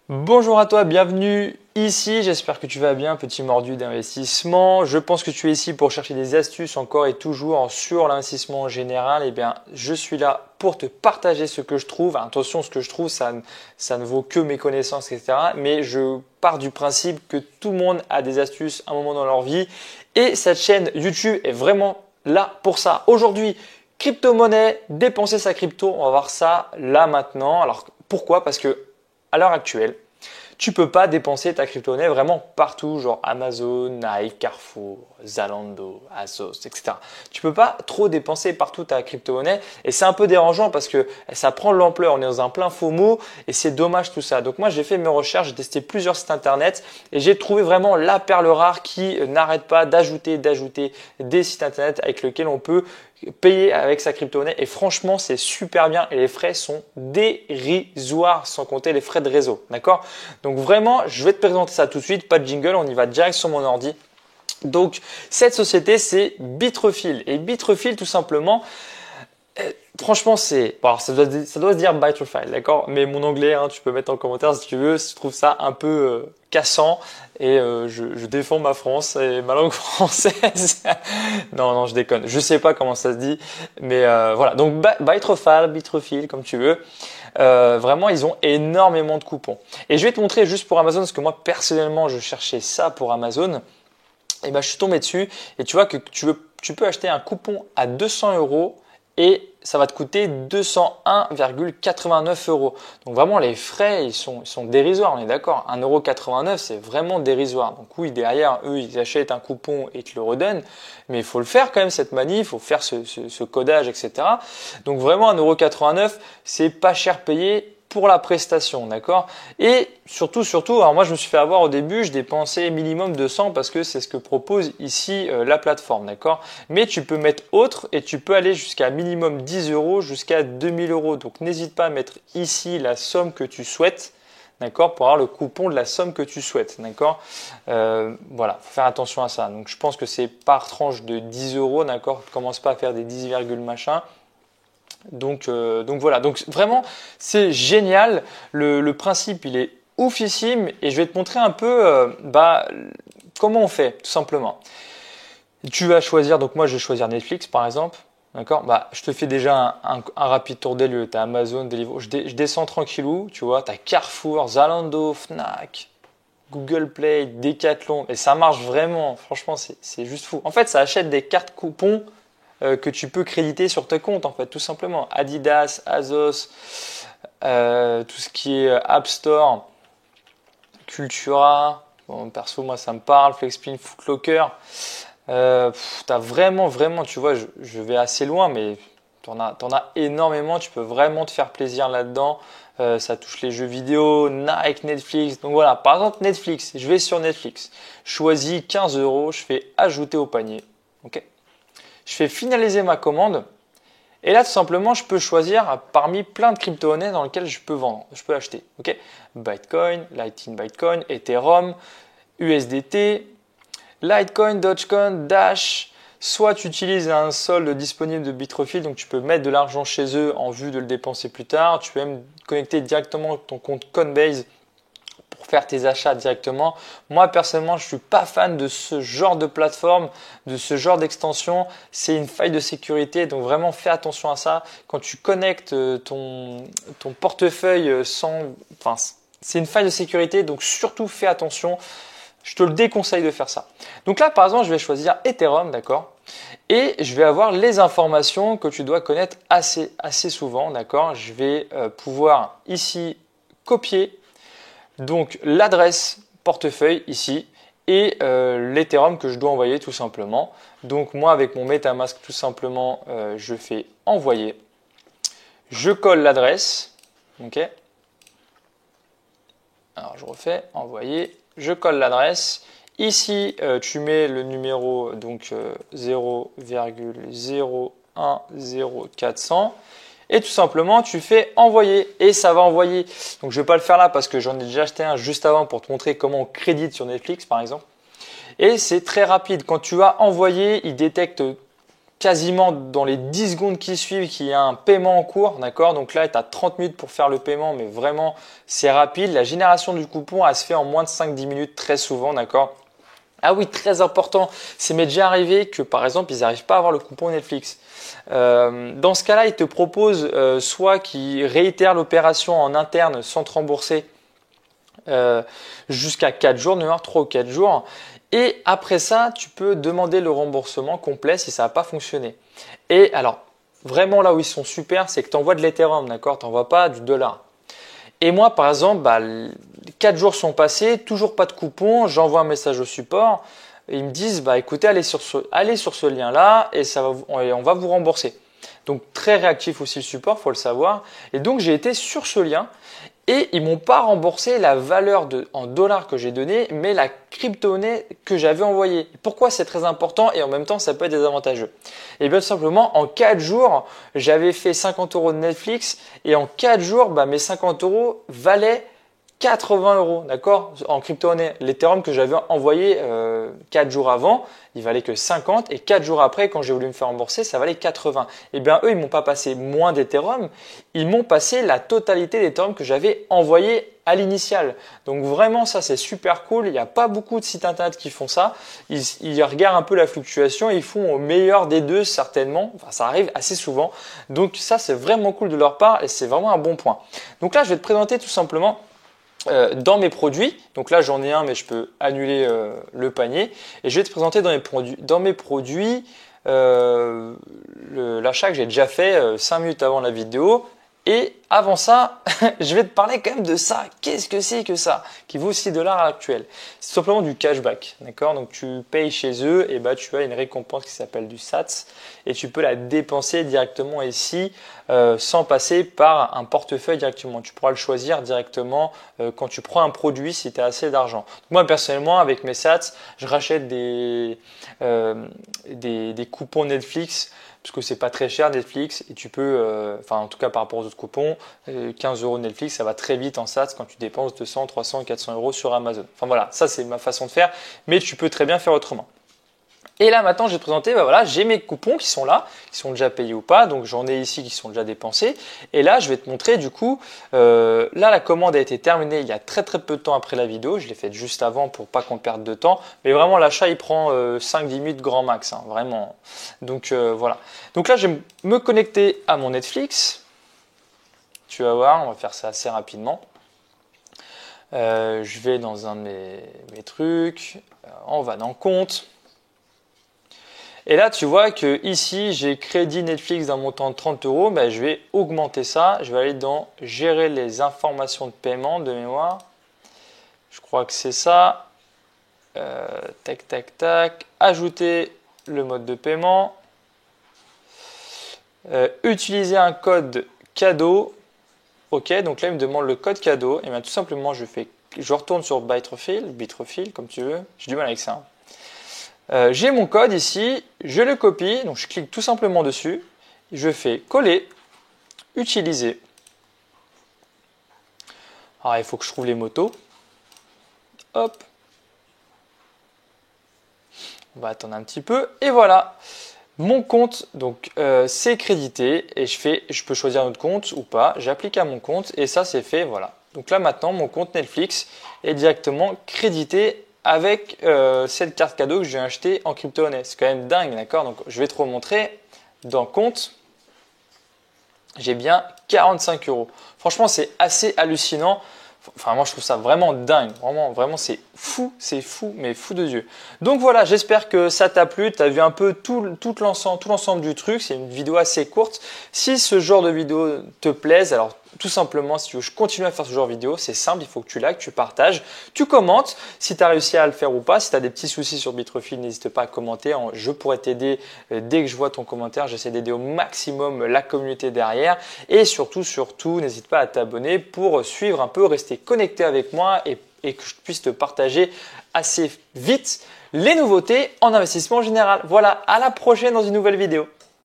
Bonjour à toi, bienvenue ici. J'espère que tu vas bien, petit mordu d'investissement. Je pense que tu es ici pour chercher des astuces encore et toujours sur l'investissement en général. Eh bien, je suis là pour te partager ce que je trouve. Attention, ce que je trouve, ça ne vaut que mes connaissances, etc. Mais je pars du principe que tout le monde a des astuces à un moment dans leur vie. Et cette chaîne YouTube est vraiment là pour ça. Aujourd'hui, crypto-monnaie, dépenser sa crypto, on va voir ça là maintenant. Alors pourquoi? Parce que à l'heure actuelle, tu peux pas dépenser ta crypto-monnaie vraiment partout, genre Amazon, Nike, Carrefour, Zalando, Asos, etc. Tu peux pas trop dépenser partout ta crypto-monnaie et c'est un peu dérangeant parce que ça prend de l'ampleur. On est dans un plein FOMO et c'est dommage tout ça. Donc moi, j'ai fait mes recherches, j'ai testé plusieurs sites internet et j'ai trouvé vraiment la perle rare qui n'arrête pas d'ajouter des sites internet avec lesquels on peut payer avec sa crypto-monnaie et franchement c'est super bien et les frais sont dérisoires sans compter les frais de réseau, d'accord? Donc vraiment je vais te présenter ça tout de suite, pas de jingle, on y va direct sur mon ordi. Donc cette société c'est Bitrefill et Bitrefill tout simplement franchement, ça doit se dire Bitrefill, d'accord? Mais mon anglais, tu peux mettre en commentaire si tu veux, si tu trouves ça un peu cassant. Et je défends ma France et ma langue française. Non, je déconne. Je sais pas comment ça se dit, mais voilà. Donc Bitrefill, comme tu veux. Vraiment, ils ont énormément de coupons. Et je vais te montrer juste pour Amazon, parce que moi personnellement, je cherchais ça pour Amazon. Et ben, je suis tombé dessus. Et tu vois que tu peux acheter un coupon à 200 € et ça va te coûter 201,89 €. Donc vraiment les frais ils sont dérisoires, on est d'accord. 1,89 €, c'est vraiment dérisoire. Donc oui, derrière eux ils achètent un coupon et te le redonnent, mais il faut le faire quand même cette manip, il faut faire ce codage, etc. Donc vraiment 1,89 €, c'est pas cher payé pour la prestation, d'accord? Et surtout, alors moi je me suis fait avoir au début, je dépensais minimum 200 parce que c'est ce que propose ici la plateforme, d'accord? Mais tu peux mettre autre et tu peux aller jusqu'à minimum 10 € jusqu'à 2000 €. Donc n'hésite pas à mettre ici la somme que tu souhaites, d'accord? Pour avoir le coupon de la somme que tu souhaites, d'accord? Voilà, faut faire attention à ça. Donc je pense que c'est par tranche de 10 €, d'accord? Commence pas à faire des 10, machin. Donc voilà, donc vraiment c'est génial, le principe il est oufissime et je vais te montrer un peu comment on fait tout simplement. Tu vas choisir, donc moi je vais choisir Netflix par exemple, d'accord? Je te fais déjà un rapide tour des lieux, tu as Amazon, Deliveroo, je descends tranquillou, tu vois, tu as Carrefour, Zalando, Fnac, Google Play, Decathlon et ça marche vraiment, franchement c'est juste fou. En fait ça achète des cartes coupons que tu peux créditer sur tes comptes en fait, tout simplement. Adidas, Asos, tout ce qui est App Store, Cultura, bon, perso moi ça me parle, Flexpin, Footlocker. T'as vraiment, tu vois, je vais assez loin, mais t'en as énormément, tu peux vraiment te faire plaisir là-dedans. Ça touche les jeux vidéo, Nike, Netflix. Donc voilà, par exemple Netflix, je vais sur Netflix, je choisis 15 €, je fais ajouter au panier. Ok. Je fais finaliser ma commande et là tout simplement je peux choisir parmi plein de crypto-monnaies dans lesquelles je peux vendre, je peux acheter. Ok, Bitcoin, Lightning Bitcoin, Ethereum, USDT, Litecoin, Dogecoin, Dash. Soit tu utilises un solde disponible de Bitrefill, donc tu peux mettre de l'argent chez eux en vue de le dépenser plus tard. Tu peux même connecter directement ton compte Coinbase pour faire tes achats directement. Moi personnellement, je suis pas fan de ce genre de plateforme, de ce genre d'extension. C'est une faille de sécurité, donc vraiment fais attention à ça. Quand tu connectes ton portefeuille c'est une faille de sécurité, donc surtout fais attention. Je te le déconseille de faire ça. Donc là, par exemple, je vais choisir Ethereum, d'accord? Et je vais avoir les informations que tu dois connaître assez souvent, d'accord? Je vais pouvoir ici copier donc l'adresse portefeuille ici et l'Ethereum que je dois envoyer tout simplement. Donc moi avec mon MetaMask tout simplement je fais envoyer. Je colle l'adresse. Ok. Alors je refais envoyer. Je colle l'adresse. Ici tu mets le numéro donc 0,010400. Et tout simplement, tu fais envoyer et ça va envoyer. Donc, je ne vais pas le faire là parce que j'en ai déjà acheté un juste avant pour te montrer comment on crédite sur Netflix, par exemple. Et c'est très rapide. Quand tu as envoyé, il détecte quasiment dans les 10 secondes qui suivent qu'il y a un paiement en cours, d'accord? Donc là, tu as 30 minutes pour faire le paiement, mais vraiment, c'est rapide. La génération du coupon, elle se fait en moins de 5-10 minutes très souvent, d'accord? Ah oui, très important, c'est m'est déjà arrivé que par exemple, ils n'arrivent pas à avoir le coupon Netflix. Dans ce cas-là, ils te proposent soit qu'ils réitèrent l'opération en interne sans te rembourser jusqu'à 4 jours, de mémoire 3 ou 4 jours. Et après ça, tu peux demander le remboursement complet si ça n'a pas fonctionné. Et alors, vraiment là où ils sont super, c'est que tu envoies de l'Ethereum, d'accord? Tu n'envoies pas du dollar. Et moi, par exemple, 4 jours sont passés, toujours pas de coupon, j'envoie un message au support. Et ils me disent, écoutez, allez sur ce lien-là et on va vous rembourser. Donc, très réactif aussi le support, faut le savoir. Et donc, j'ai été sur ce lien. Et ils m'ont pas remboursé la valeur en dollars que j'ai donné, mais la crypto-monnaie que j'avais envoyée. Pourquoi c'est très important et en même temps ça peut être désavantageux? Et bien tout simplement, en 4 jours, j'avais fait 50 € de Netflix et en 4 jours, mes 50 € valaient 80 €, d'accord? En crypto-monnaie, l'Ethereum que j'avais envoyé 4 jours avant, il valait que 50 et 4 jours après, quand j'ai voulu me faire rembourser, ça valait 80. Et bien eux, ils m'ont pas passé moins d'Ethereum, ils m'ont passé la totalité d'Ethereum que j'avais envoyé à l'initial. Donc vraiment, ça c'est super cool. Il n'y a pas beaucoup de sites internet qui font ça. Ils regardent un peu la fluctuation, ils font au meilleur des deux certainement. Enfin, ça arrive assez souvent. Donc ça, c'est vraiment cool de leur part et c'est vraiment un bon point. Donc là, je vais te présenter tout simplement dans mes produits, donc là j'en ai un mais je peux annuler le panier et je vais te présenter dans mes produits l'achat que j'ai déjà fait 5 minutes avant la vidéo. Et avant ça, je vais te parler quand même de ça. Qu'est-ce que c'est que ça? Qui vaut 6 $ à l'heure actuelle. C'est simplement du cashback, d'accord? Donc tu payes chez eux et tu as une récompense qui s'appelle du SATS et tu peux la dépenser directement ici sans passer par un portefeuille directement. Tu pourras le choisir directement quand tu prends un produit si tu as assez d'argent. Moi personnellement, avec mes SATS, je rachète des coupons Netflix. Parce que c'est pas très cher Netflix et tu peux, en tout cas par rapport aux autres coupons, 15 € Netflix, ça va très vite en SATS quand tu dépenses 200, 300, 400 € sur Amazon. Enfin voilà, ça c'est ma façon de faire, mais tu peux très bien faire autrement. Et là maintenant, je vais te présenter, j'ai mes coupons qui sont là, qui sont déjà payés ou pas. Donc j'en ai ici qui sont déjà dépensés. Et là, je vais te montrer du coup, là la commande a été terminée il y a très peu de temps après la vidéo. Je l'ai faite juste avant pour pas qu'on perde de temps. Mais vraiment l'achat il prend 5-10 minutes grand max, hein, vraiment. Donc voilà. Donc là, je vais me connecter à mon Netflix. Tu vas voir, on va faire ça assez rapidement. Je vais dans un de mes trucs. On va dans compte. Et là, tu vois que ici, j'ai crédit Netflix d'un montant de 30 €. Je vais augmenter ça. Je vais aller dans gérer les informations de paiement de mémoire. Je crois que c'est ça. Tac. Ajouter le mode de paiement. Utiliser un code cadeau. OK, donc là, il me demande le code cadeau. Et bien tout simplement, je retourne sur Bitrefill, comme tu veux. J'ai du mal avec ça. J'ai mon code ici, je le copie, donc je clique tout simplement dessus, je fais coller, utiliser. Alors il faut que je trouve les motos. Hop. On va attendre un petit peu et voilà. Mon compte donc c'est crédité et je peux choisir un autre compte ou pas. J'applique à mon compte et ça c'est fait, voilà. Donc là maintenant mon compte Netflix est directement crédité avec cette carte cadeau que j'ai achetée en crypto-monnaie. C'est quand même dingue, d'accord? Donc je vais te remontrer dans compte. J'ai bien 45 €. Franchement, c'est assez hallucinant. Enfin, moi, je trouve ça vraiment dingue. Vraiment, c'est fou, mais fou de Dieu. Donc voilà, j'espère que ça t'a plu. Tu as vu un peu tout l'ensemble du truc. C'est une vidéo assez courte. Si ce genre de vidéo te plaise, alors tout simplement, si tu veux, je continue à faire ce genre de vidéo. C'est simple, il faut que tu likes, tu partages, tu commentes. Si tu as réussi à le faire ou pas, si tu as des petits soucis sur Bitrefill, n'hésite pas à commenter. Je pourrais t'aider dès que je vois ton commentaire. J'essaie d'aider au maximum la communauté derrière. Et surtout, n'hésite pas à t'abonner pour suivre un peu, rester connecté avec moi et que je puisse te partager assez vite les nouveautés en investissement général. Voilà, à la prochaine dans une nouvelle vidéo.